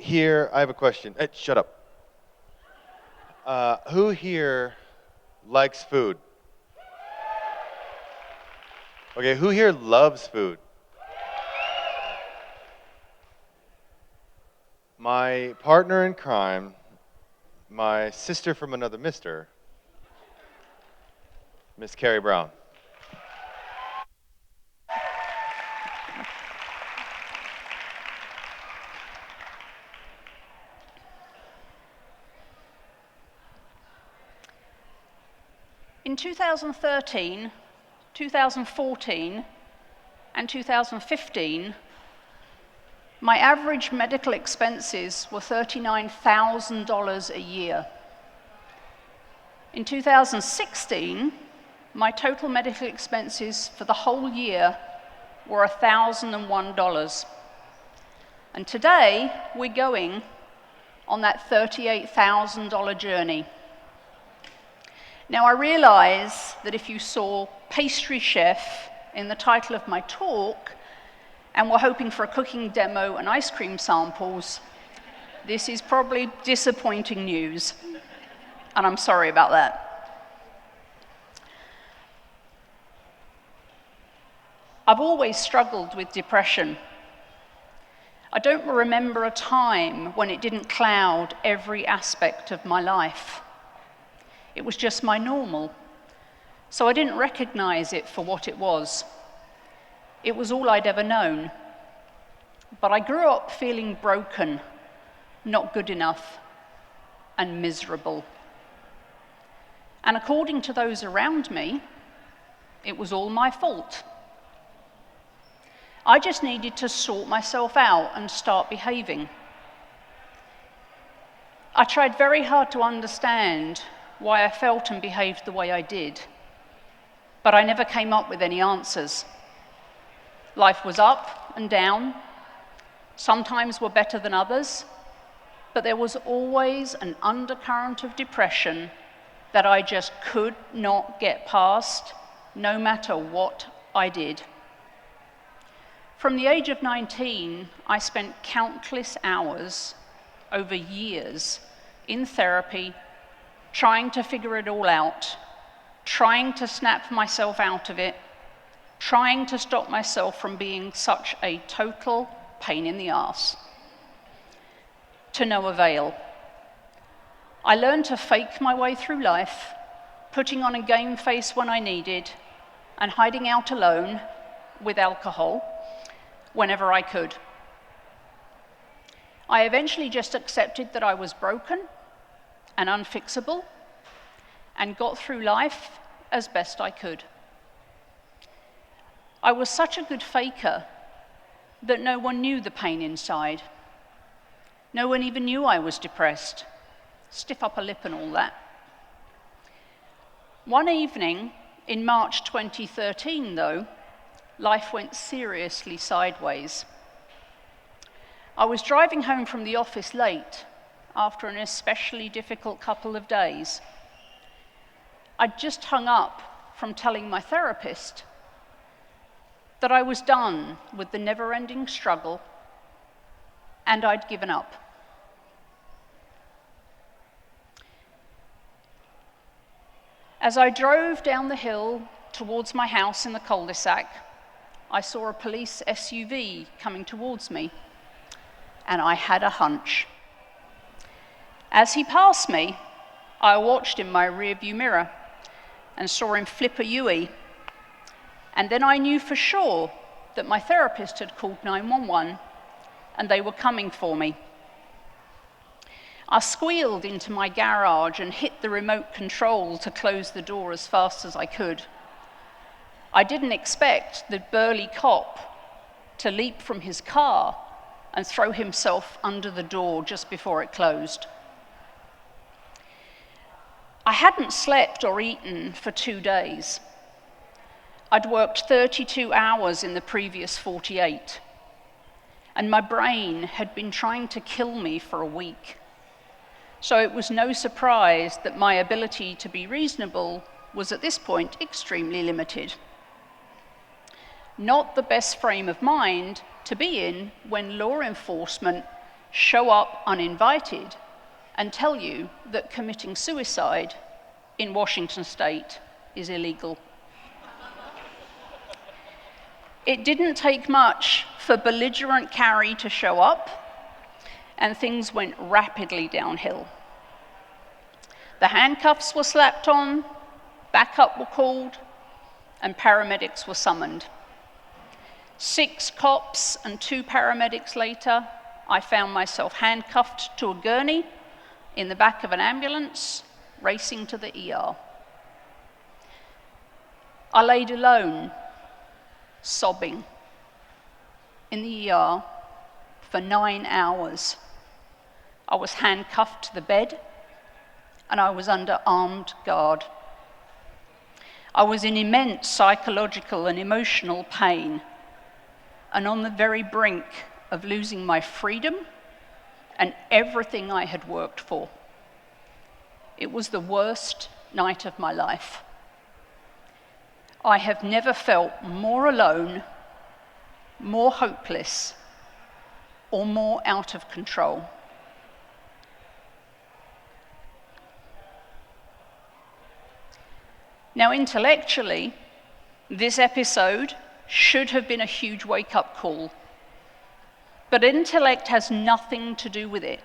here, I have a question. Hey, shut up. Who here likes food? Okay, who here loves food? My partner in crime, my sister from another mister, Miss Carrie Brown. In 2013, 2014, and 2015, my average medical expenses were $39,000 a year. In 2016, my total medical expenses for the whole year were $1,001. And today, we're going on that $38,000 journey. Now, I realize that if you saw pastry chef in the title of my talk and were hoping for a cooking demo and ice cream samples, this is probably disappointing news, and I'm sorry about that. I've always struggled with depression. I don't remember a time when it didn't cloud every aspect of my life. It was just my normal, so I didn't recognize it for what it was. It was all I'd ever known. But I grew up feeling broken, not good enough, and miserable. And according to those around me, it was all my fault. I just needed to sort myself out and start behaving. I tried very hard to understand why I felt and behaved the way I did, but I never came up with any answers. Life was up and down. Sometimes were better than others, but there was always an undercurrent of depression that I just could not get past, no matter what I did. From the age of 19, I spent countless hours over years in therapy, trying to figure it all out, trying to snap myself out of it, trying to stop myself from being such a total pain in the ass. To no avail. I learned to fake my way through life, putting on a game face when I needed, and hiding out alone with alcohol whenever I could. I eventually just accepted that I was broken and unfixable, and got through life as best I could. I was such a good faker that no one knew the pain inside. No one even knew I was depressed. Stiff upper lip and all that. One evening in March 2013, though, life went seriously sideways. I was driving home from the office late after an especially difficult couple of days. I'd just hung up from telling my therapist that I was done with the never-ending struggle and I'd given up. As I drove down the hill towards my house in the cul-de-sac, I saw a police SUV coming towards me, and I had a hunch. As he passed me, I watched in my rearview mirror and saw him flip a U-turn, and then I knew for sure that my therapist had called 911 and they were coming for me. I squealed into my garage and hit the remote control to close the door as fast as I could. I didn't expect the burly cop to leap from his car and throw himself under the door just before it closed. I hadn't slept or eaten for 2 days. I'd worked 32 hours in the previous 48, and my brain had been trying to kill me for a week. So it was no surprise that my ability to be reasonable was at this point extremely limited. Not the best frame of mind to be in when law enforcement show up uninvited and tell you that committing suicide in Washington state is illegal. It didn't take much for belligerent Carrie to show up, and things went rapidly downhill. The handcuffs were slapped on, backup were called, and paramedics were summoned. 6 cops and 2 paramedics later, I found myself handcuffed to a gurney in the back of an ambulance, racing to the ER. I laid alone, sobbing, in the ER for 9 hours. I was handcuffed to the bed, and I was under armed guard. I was in immense psychological and emotional pain, and on the very brink of losing my freedom and everything I had worked for. It was the worst night of my life. I have never felt more alone, more hopeless, or more out of control. Now, intellectually, this episode should have been a huge wake-up call. But intellect has nothing to do with it.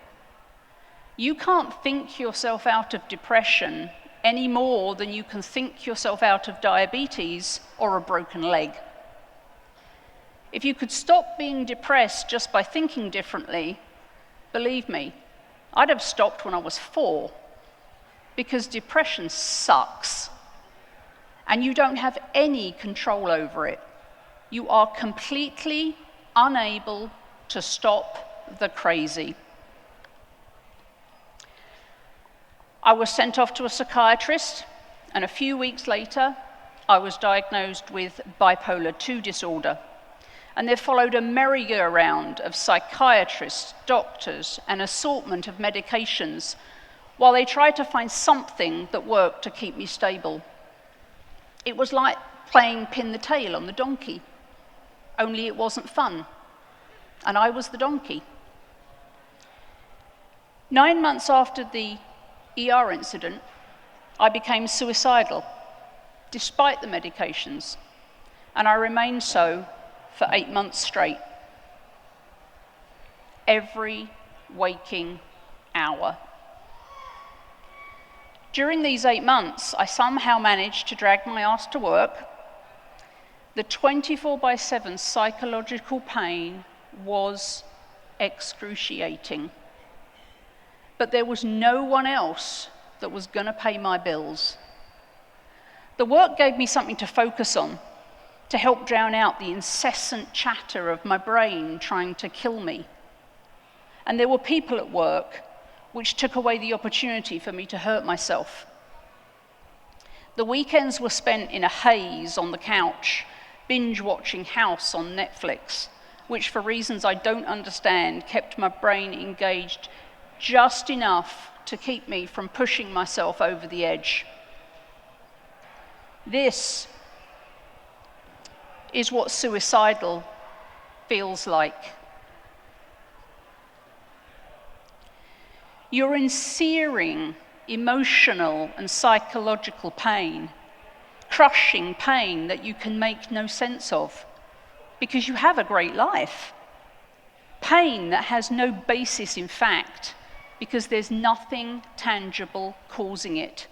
You can't think yourself out of depression any more than you can think yourself out of diabetes or a broken leg. If you could stop being depressed just by thinking differently, believe me, I'd have stopped when I was 4, because depression sucks, and you don't have any control over it. You are completely unable to stop the crazy. I was sent off to a psychiatrist, and a few weeks later, I was diagnosed with bipolar 2 disorder. And there followed a merry-go-round of psychiatrists, doctors, and assortment of medications while they tried to find something that worked to keep me stable. It was like playing pin the tail on the donkey, only it wasn't fun, and I was the donkey. 9 months after the ER incident, I became suicidal, despite the medications, and I remained so for 8 months straight. Every waking hour. During these 8 months, I somehow managed to drag my ass to work. The 24/7 psychological pain was excruciating. But there was no one else that was going to pay my bills. The work gave me something to focus on, to help drown out the incessant chatter of my brain trying to kill me. And there were people at work which took away the opportunity for me to hurt myself. The weekends were spent in a haze on the couch, binge-watching House on Netflix, which for reasons I don't understand kept my brain engaged just enough to keep me from pushing myself over the edge. This is what suicidal feels like. You're in searing emotional and psychological pain, crushing pain that you can make no sense of because you have a great life. Pain that has no basis in fact because there's nothing tangible causing it.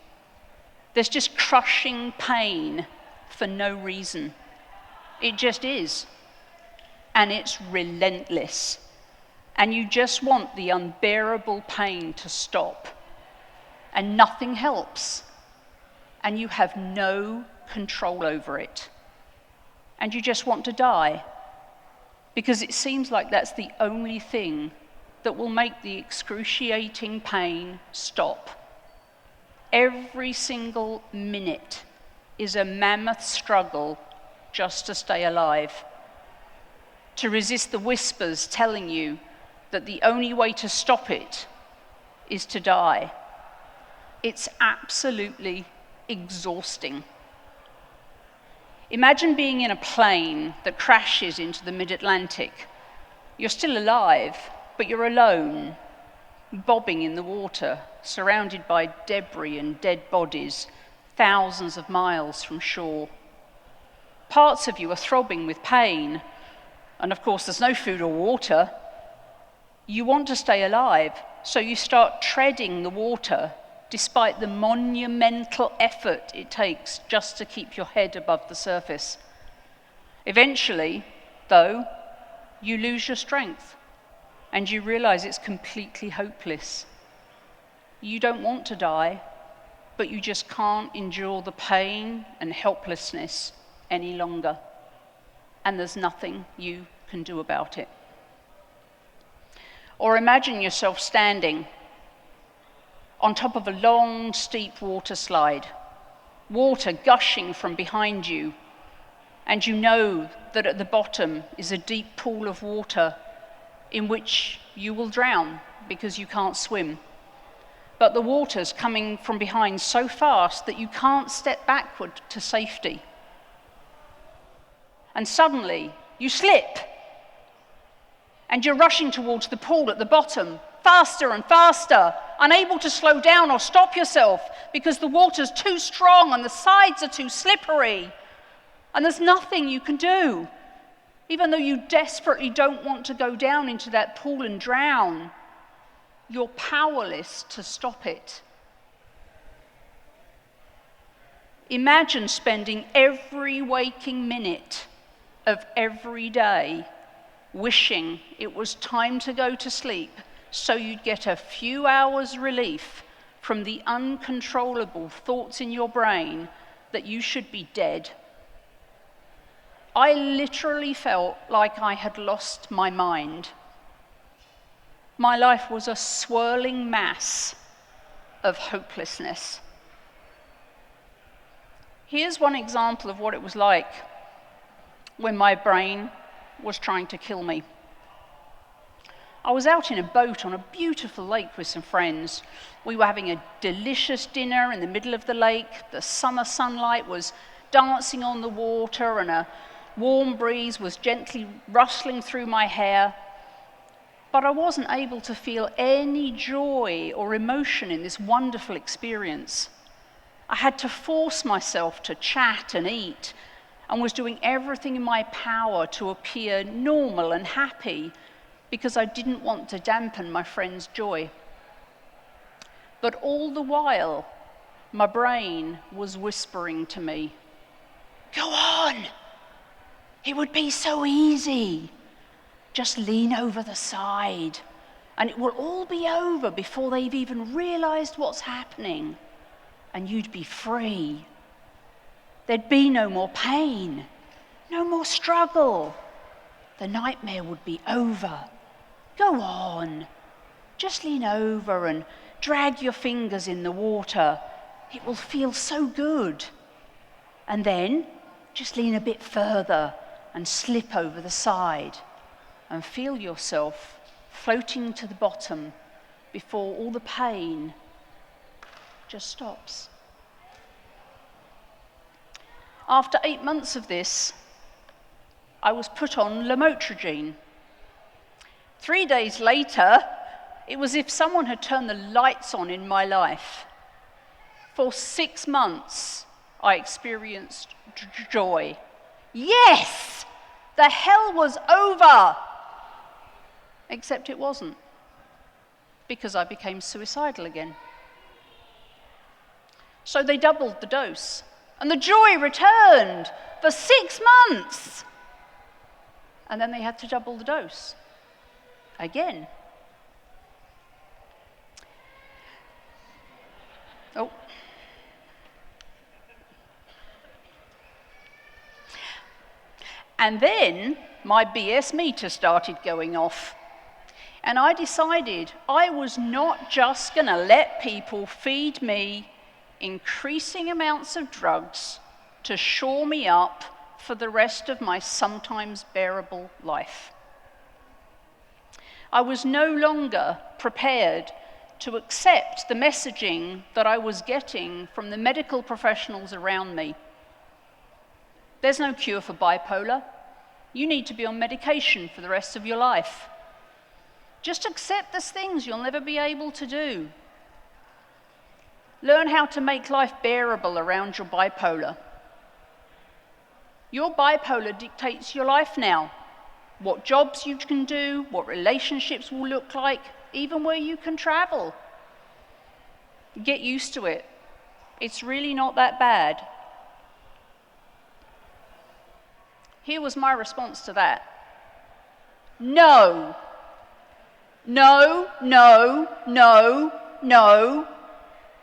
There's just crushing pain for no reason. It just is. And it's relentless. And you just want the unbearable pain to stop. And nothing helps. And you have no control over it. And you just want to die. Because it seems like that's the only thing that will make the excruciating pain stop. Every single minute is a mammoth struggle just to stay alive. To resist the whispers telling you that the only way to stop it is to die. It's absolutely exhausting. Imagine being in a plane that crashes into the mid-Atlantic. You're still alive, but you're alone, bobbing in the water, surrounded by debris and dead bodies, thousands of miles from shore. Parts of you are throbbing with pain, and of course there's no food or water. You want to stay alive, so you start treading the water, despite the monumental effort it takes just to keep your head above the surface. Eventually, though, you lose your strength, and you realize it's completely hopeless. You don't want to die, but you just can't endure the pain and helplessness any longer, and there's nothing you can do about it. Or imagine yourself standing on top of a long, steep water slide, water gushing from behind you, and you know that at the bottom is a deep pool of water in which you will drown because you can't swim. But the water's coming from behind so fast that you can't step backward to safety. And suddenly, you slip, and you're rushing towards the pool at the bottom, faster and faster, unable to slow down or stop yourself because the water's too strong and the sides are too slippery, and there's nothing you can do. Even though you desperately don't want to go down into that pool and drown, you're powerless to stop it. Imagine spending every waking minute of every day wishing it was time to go to sleep so you'd get a few hours relief from the uncontrollable thoughts in your brain that you should be dead. I literally felt like I had lost my mind. My life was a swirling mass of hopelessness. Here's one example of what it was like when my brain was trying to kill me. I was out in a boat on a beautiful lake with some friends. We were having a delicious dinner in the middle of the lake. The summer sunlight was dancing on the water, and a warm breeze was gently rustling through my hair. But I wasn't able to feel any joy or emotion in this wonderful experience. I had to force myself to chat and eat, and was doing everything in my power to appear normal and happy because I didn't want to dampen my friends' joy. But all the while, my brain was whispering to me, "Go on! It would be so easy. Just lean over the side, and it will all be over before they've even realized what's happening, and you'd be free. There'd be no more pain, no more struggle. The nightmare would be over. Go on, just lean over and drag your fingers in the water. It will feel so good. And then just lean a bit further and slip over the side and feel yourself floating to the bottom before all the pain just stops." After 8 months of this, I was put on lamotrigine. 3 days later, it was as if someone had turned the lights on in my life. For 6 months, I experienced joy. Yes! The hell was over! Except it wasn't, because I became suicidal again. So they doubled the dose, and the joy returned for 6 months. And then they had to double the dose again. Oh. And then my BS meter started going off. And I decided I was not just going to let people feed me increasing amounts of drugs to shore me up for the rest of my sometimes bearable life. I was no longer prepared to accept the messaging that I was getting from the medical professionals around me. There's no cure for bipolar. You need to be on medication for the rest of your life. Just accept there's things you'll never be able to do. Learn how to make life bearable around your bipolar. Your bipolar dictates your life now. What jobs you can do, what relationships will look like, even where you can travel. Get used to it. It's really not that bad. Here was my response to that. No. No, no, no, no,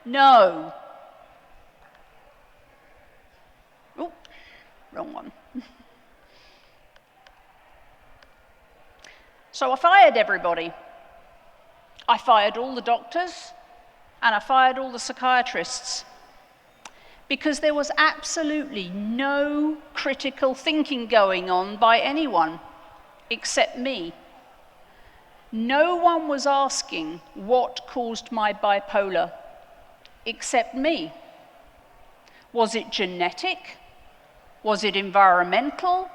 no. Oh, wrong one. So I fired everybody. I fired all the doctors, and I fired all the psychiatrists, because there was absolutely no critical thinking going on by anyone except me. No one was asking what caused my bipolar except me. Was it genetic? Was it environmental?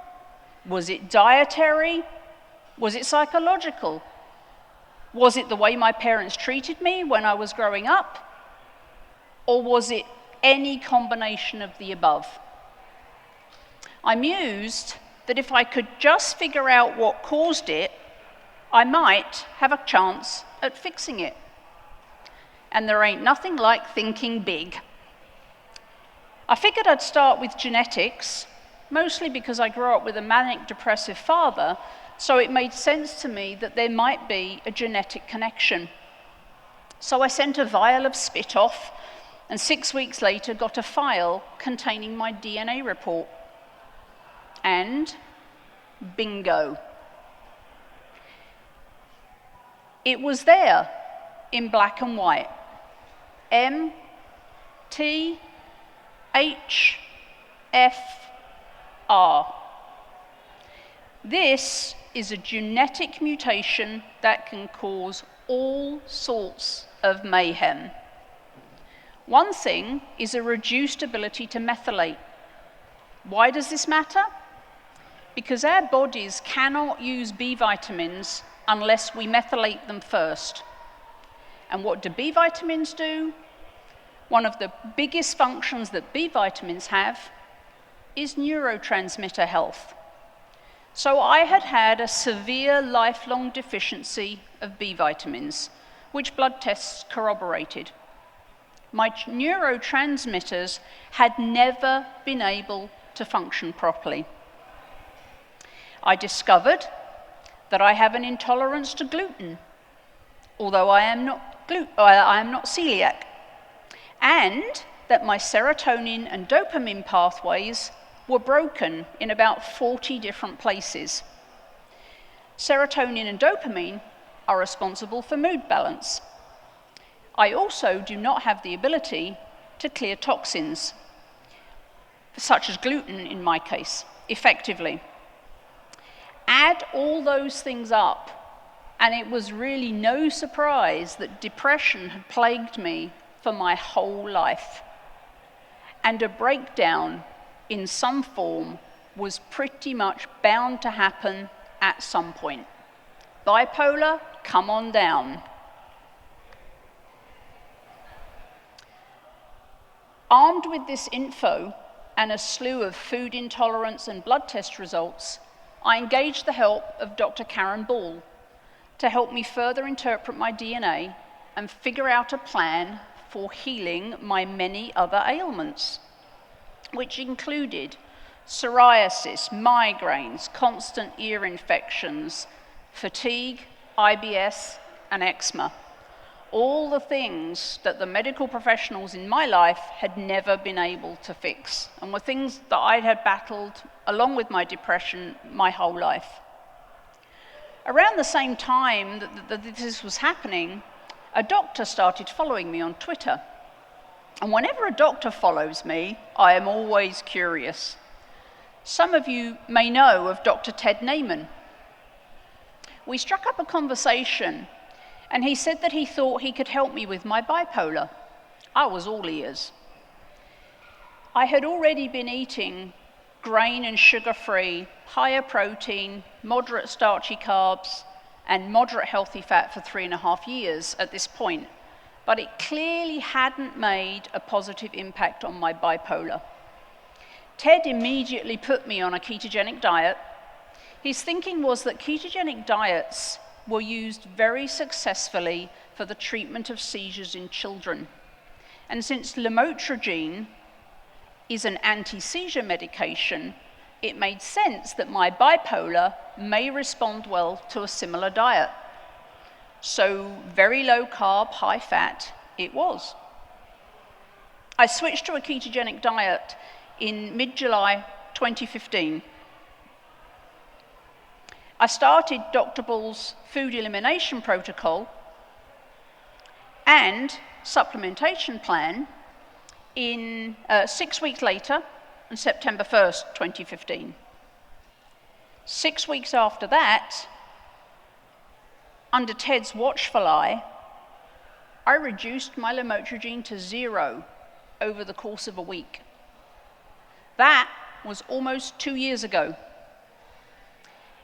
Was it dietary? Was it psychological? Was it the way my parents treated me when I was growing up? Or was it any combination of the above? I mused that if I could just figure out what caused it, I might have a chance at fixing it. And there ain't nothing like thinking big. I figured I'd start with genetics, mostly because I grew up with a manic depressive father, so it made sense to me that there might be a genetic connection. So I sent a vial of spit off, and 6 weeks later got a file containing my DNA report. And bingo. It was there in black and white. M, T, H, F, R. This is a genetic mutation that can cause all sorts of mayhem. One thing is a reduced ability to methylate. Why does this matter? Because our bodies cannot use B vitamins unless we methylate them first. And what do B vitamins do? One of the biggest functions that B vitamins have is neurotransmitter health. So I had had a severe lifelong deficiency of B vitamins, which blood tests corroborated. My neurotransmitters had never been able to function properly. I discovered that I have an intolerance to gluten, although I am not celiac, and that my serotonin and dopamine pathways were broken in about 40 different places. Serotonin and dopamine are responsible for mood balance. I also do not have the ability to clear toxins, such as gluten in my case, effectively. Add all those things up, and it was really no surprise that depression had plagued me for my whole life. And a breakdown in some form was pretty much bound to happen at some point. Bipolar, come on down. Armed with this info and a slew of food intolerance and blood test results, I engaged the help of Dr. Karen Ball to help me further interpret my DNA and figure out a plan for healing my many other ailments, which included psoriasis, migraines, constant ear infections, fatigue, IBS, and eczema. All the things that the medical professionals in my life had never been able to fix, and were things that I had battled, along with my depression, my whole life. Around the same time that this was happening, a doctor started following me on Twitter. And whenever a doctor follows me, I am always curious. Some of you may know of Dr. Ted Naiman. We struck up a conversation, and he said that he thought he could help me with my bipolar. I was all ears. I had already been eating grain and sugar-free, higher protein, moderate starchy carbs, and moderate healthy fat for 3.5 years at this point, but it clearly hadn't made a positive impact on my bipolar. Ted immediately put me on a ketogenic diet. His thinking was that ketogenic diets were used very successfully for the treatment of seizures in children. And since lamotrigine is an anti-seizure medication, it made sense that my bipolar may respond well to a similar diet. So very low carb, high fat it was. I switched to a ketogenic diet in mid-July 2015. I started Dr. Bull's food elimination protocol and supplementation plan in 6 weeks later, on September 1st, 2015. 6 weeks after that, under Ted's watchful eye, I reduced my lamotrigine to 0 over the course of a week. That was almost 2 years ago.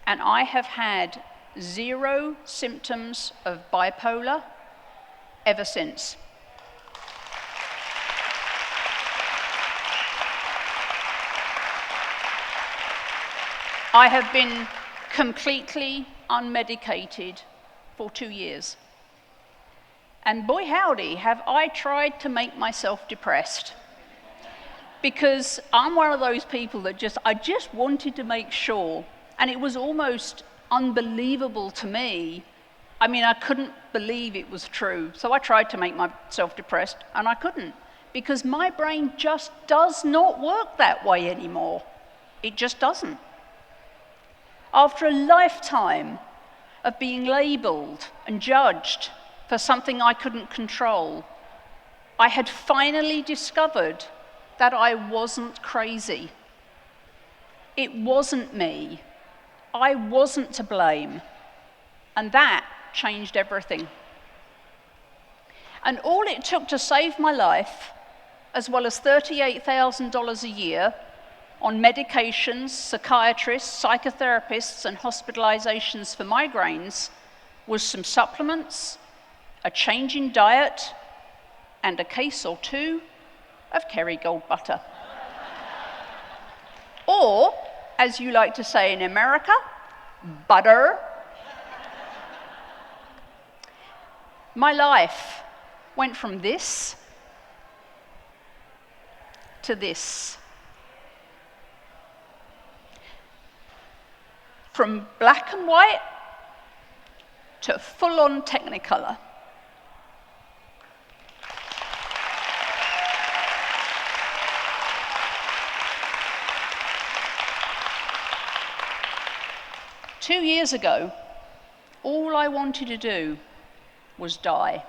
And I have had 0 symptoms of bipolar ever since. I have been completely unmedicated for 2 years. And boy howdy, have I tried to make myself depressed. Because I'm one of those people that I just wanted to make sure, and it was almost unbelievable to me. I mean, I couldn't believe it was true. So I tried to make myself depressed, and I couldn't, because my brain just does not work that way anymore. It just doesn't. After a lifetime of being labeled and judged for something I couldn't control, I had finally discovered that I wasn't crazy. It wasn't me. I wasn't to blame. And that changed everything. And all it took to save my life, as well as $38,000 a year on medications, psychiatrists, psychotherapists, and hospitalizations for migraines, was some supplements, a change in diet, and a case or two of Kerrygold butter. Or, as you like to say in America, butter. My life went from this to this. From black and white to full-on Technicolor. Two years ago, all I wanted to do was die.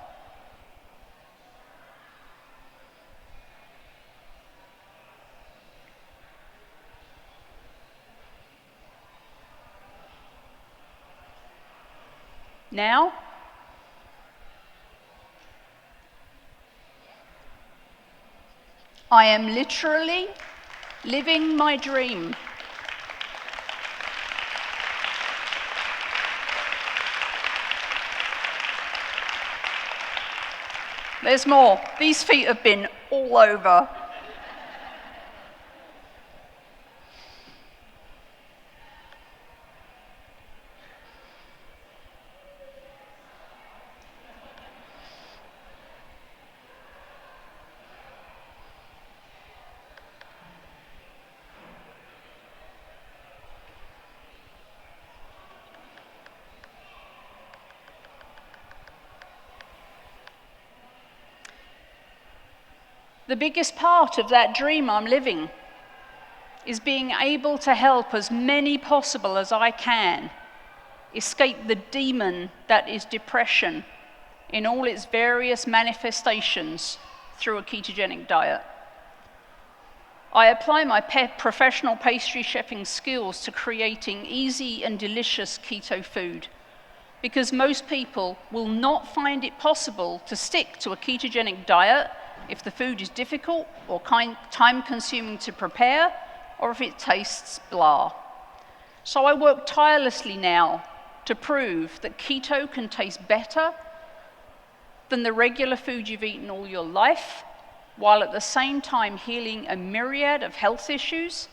Now, I am literally living my dream. There's more. These feet have been all over. The biggest part of that dream I'm living is being able to help as many possible as I can escape the demon that is depression in all its various manifestations through a ketogenic diet. I apply my professional pastry chefing skills to creating easy and delicious keto food, because most people will not find it possible to stick to a ketogenic diet if the food is difficult or time-consuming to prepare, or if it tastes blah. So I work tirelessly now to prove that keto can taste better than the regular food you've eaten all your life, while at the same time healing a myriad of health issues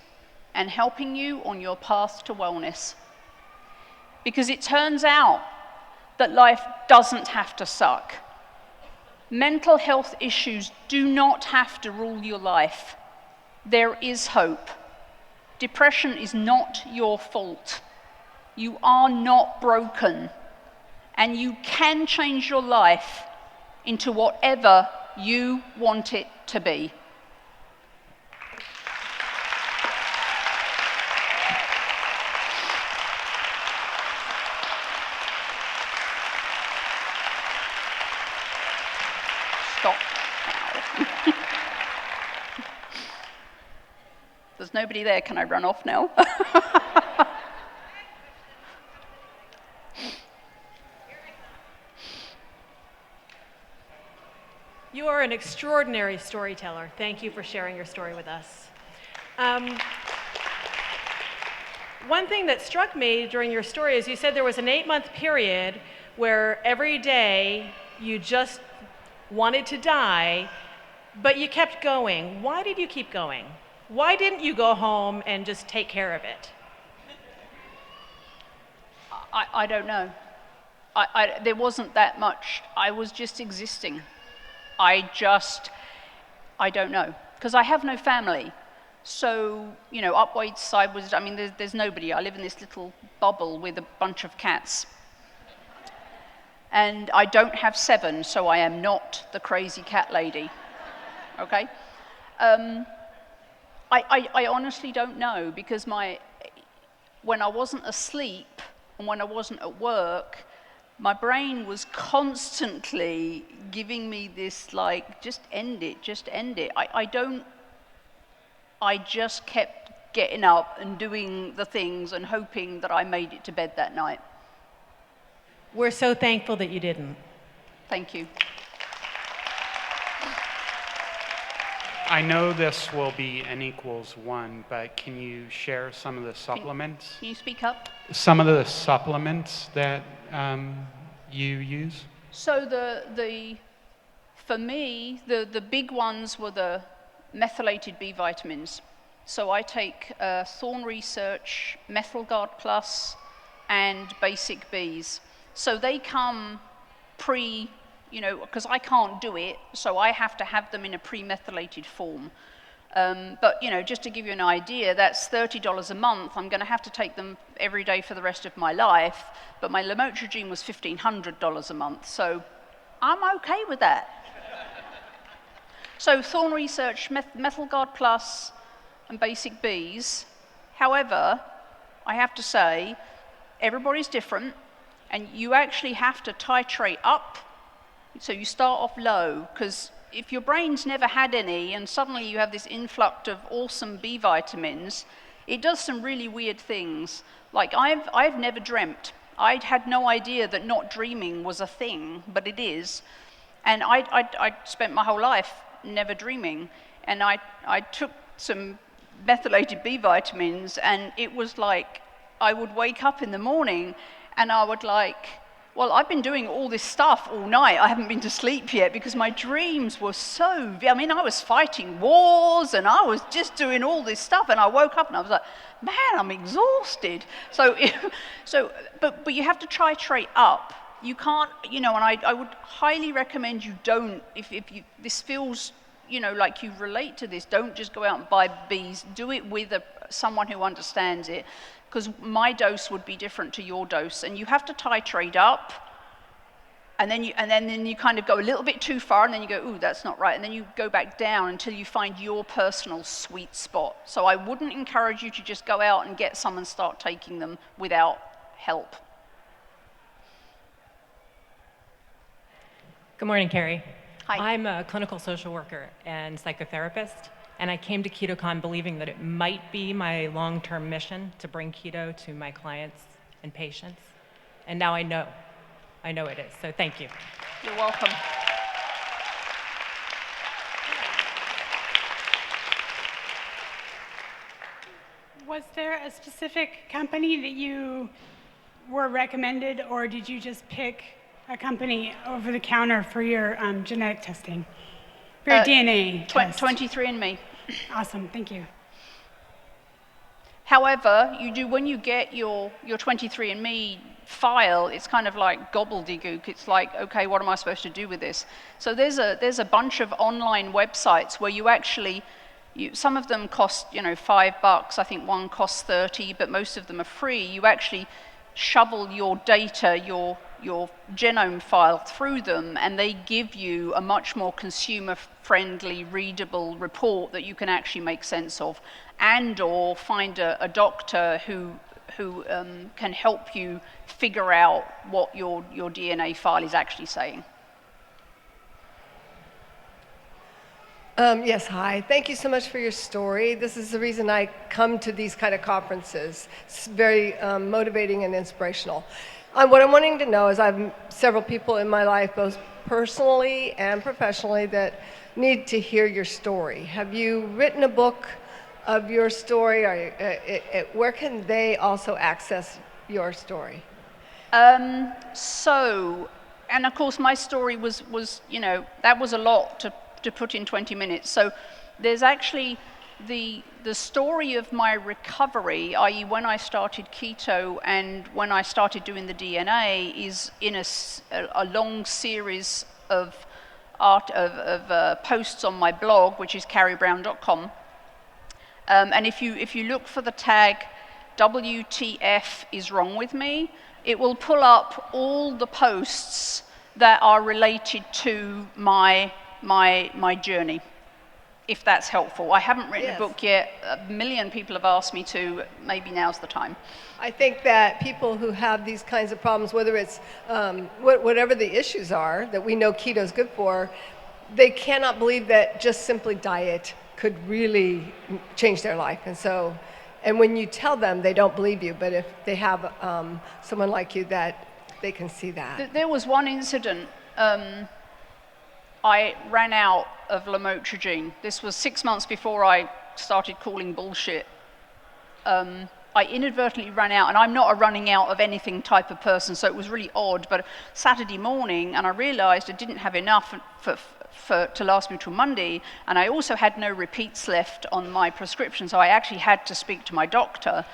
and helping you on your path to wellness. Because it turns out that life doesn't have to suck. Mental health issues do not have to rule your life. There is hope. Depression is not your fault. You are not broken. And you can change your life into whatever you want it to be. Stop now. There's nobody there. Can I run off now? You are an extraordinary storyteller. Thank you for sharing your story with us. One thing that struck me during your story is you said there was an 8-month period where every day you just wanted to die, but you kept going. Why did you keep going? Why didn't you go home and just take care of it? I don't know. There wasn't that much. I was just existing. I don't know. Because I have no family. So, you know, up Wade's side was, I mean, there's nobody. I live in this little bubble with a bunch of cats. And I don't have 7, so I am not the crazy cat lady. Okay? I honestly don't know, because when I wasn't asleep and when I wasn't at work, my brain was constantly giving me this, like, just end it, just end it. I just kept getting up and doing the things and hoping that I made it to bed that night. We're so thankful that you didn't. Thank you. I know this will be N equals 1, but can you share some of the supplements? Can you speak up? Some of the supplements that you use? So for me, the big ones were the methylated B vitamins. So I take Thorn Research, Methyl Guard Plus, and Basic Bs. So they come you know, because I can't do it, so I have to have them in a pre-methylated form. But, you know, just to give you an idea, that's $30 a month. I'm going to have to take them every day for the rest of my life, but my lamotrigine was $1,500 a month, so I'm okay with that. So Thorn Research, Methyl Guard Plus, and Basic Bs. However, I have to say, everybody's different, and you actually have to titrate up. So you start off low, because if your brain's never had any and suddenly you have this influx of awesome B vitamins, it does some really weird things. Like I've never dreamt. I'd had no idea that not dreaming was a thing, but it is. And I spent my whole life never dreaming. And I took some methylated B vitamins, and it was like I would wake up in the morning and I would well, I've been doing all this stuff all night. I haven't been to sleep yet because my dreams were I mean, I was fighting wars and I was just doing all this stuff, and I woke up and I was like, man, I'm exhausted. But you have to titrate up. You can't, you know, and I would highly recommend you don't, if this feels, you know, like you relate to this, don't just go out and buy Bs. Do it with someone who understands it, because my dose would be different to your dose, and you have to titrate up, and then you kind of go a little bit too far, and then you go, ooh, that's not right, and then you go back down until you find your personal sweet spot. So I wouldn't encourage you to just go out and get some and start taking them without help. Good morning, Carrie. Hi. I'm a clinical social worker and psychotherapist, and I came to KetoCon believing that it might be my long-term mission to bring keto to my clients and patients, and now I know it is, so thank you. You're welcome. Was there a specific company that you were recommended, or did you just pick a company over the counter for your genetic testing? For your DNA test? 23andMe. Awesome, thank you. However, you do, when you get your 23andMe file, it's kind of like gobbledygook. It's like, okay, what am I supposed to do with this? So there's a bunch of online websites where you actually, some of them cost, $5. I think one costs 30, but most of them are free. You actually shovel your data, your genome file through them, and they give you a much more consumer-friendly, readable report that you can actually make sense of, and or find a doctor who can help you figure out what your DNA file is actually saying. Yes, hi. Thank you so much for your story. This is the reason I come to these kind of conferences. It's very motivating and inspirational. What I'm wanting to know is I have several people in my life, both personally and professionally, that need to hear your story. Have you written a book of your story? Where can they also access your story? And of course my story was that was a lot to put in 20 minutes. So there's actually the story of my recovery, i.e. when I started keto and when I started doing the DNA, is in a long series of posts on my blog, which is carriebrown.com. And if you look for the tag WTF is wrong with me, it will pull up all the posts that are related to my journey, if that's helpful. I haven't written a book yet. A million people have asked me to. Maybe now's the time. I think that people who have these kinds of problems, whether it's whatever the issues are that we know keto is good for, they cannot believe that just simply diet could really change their life. And when you tell them, they don't believe you. But if they have someone like you, that they can see that. There was one incident. I ran out of lamotrigine. This was 6 months before I started calling bullshit. I inadvertently ran out, and I'm not a running out of anything type of person, so it was really odd. But Saturday morning, and I realized I didn't have enough to last me till Monday, and I also had no repeats left on my prescription, so I actually had to speak to my doctor.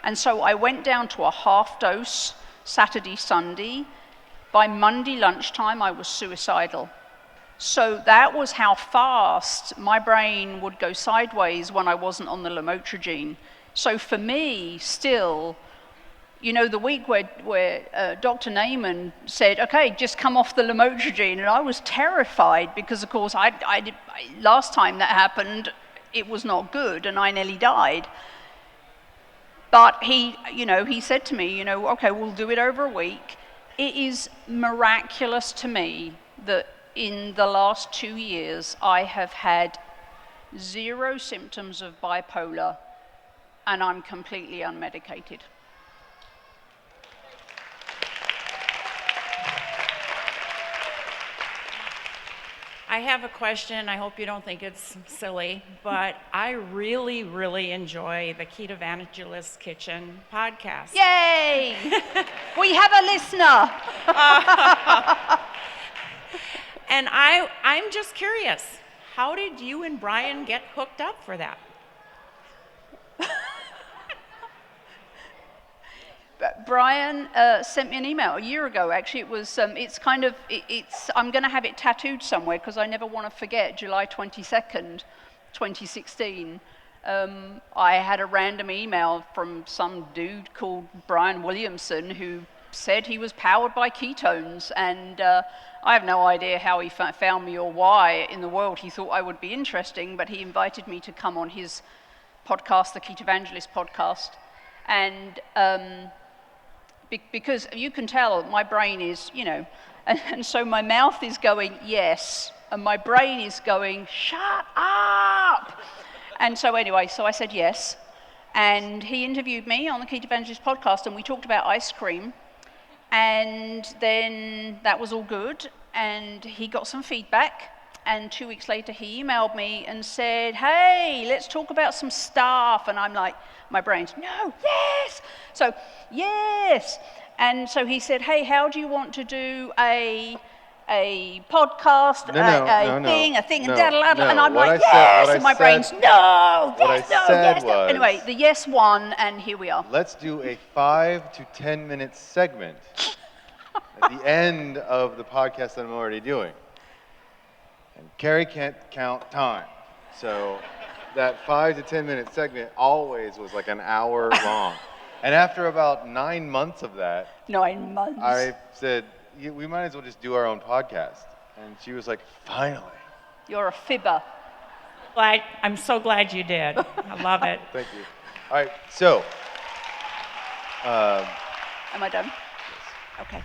And so I went down to a half dose Saturday, Sunday. By Monday lunchtime, I was suicidal. So that was how fast my brain would go sideways when I wasn't on the lamotrigine. So for me, still, the week where Dr. Naiman said, okay, just come off the lamotrigine, and I was terrified because, of course, last time that happened, it was not good, and I nearly died. But he said to me, okay, we'll do it over a week. It is miraculous to me that in the last 2 years, I have had 0 symptoms of bipolar, and I'm completely unmedicated. I have a question. I hope you don't think it's silly, but I really, really enjoy the Ketovangelist Kitchen podcast. Yay! We have a listener. And I'm just curious, how did you and Brian get hooked up for that? Brian sent me an email a year ago. Actually, it was. I'm going to have it tattooed somewhere because I never want to forget. July 22nd, 2016. I had a random email from some dude called Brian Williamson who said he was powered by ketones, and I have no idea how he found me or why in the world he thought I would be interesting. But he invited me to come on his podcast, the Ketovangelist podcast, and. Because you can tell my brain is, and so my mouth is going, yes, and my brain is going, shut up. And so anyway, I said yes, and he interviewed me on the Ketovangelist podcast, and we talked about ice cream, and then that was all good, and he got some feedback, and 2 weeks later he emailed me and said, hey, let's talk about some stuff, and I'm like, my brain's, no, yes! So, yes! And so he said, hey, how do you want to do a podcast, a thing, and da-da-da-da. And I'm like, yes, and my brain's, no, yes, no, yes, no. Anyway, the yes won, and here we are. Let's do a 5 to 10 minute segment at the end of the podcast that I'm already doing. And Carrie can't count time. So that 5 to 10 minute segment always was like an hour long. And after about 9 months of that, 9 months. I said, we might as well just do our own podcast. And she was like, finally. You're a fibber. I'm so glad you did. I love it. Thank you. All right, so. Am I done? Yes. Okay.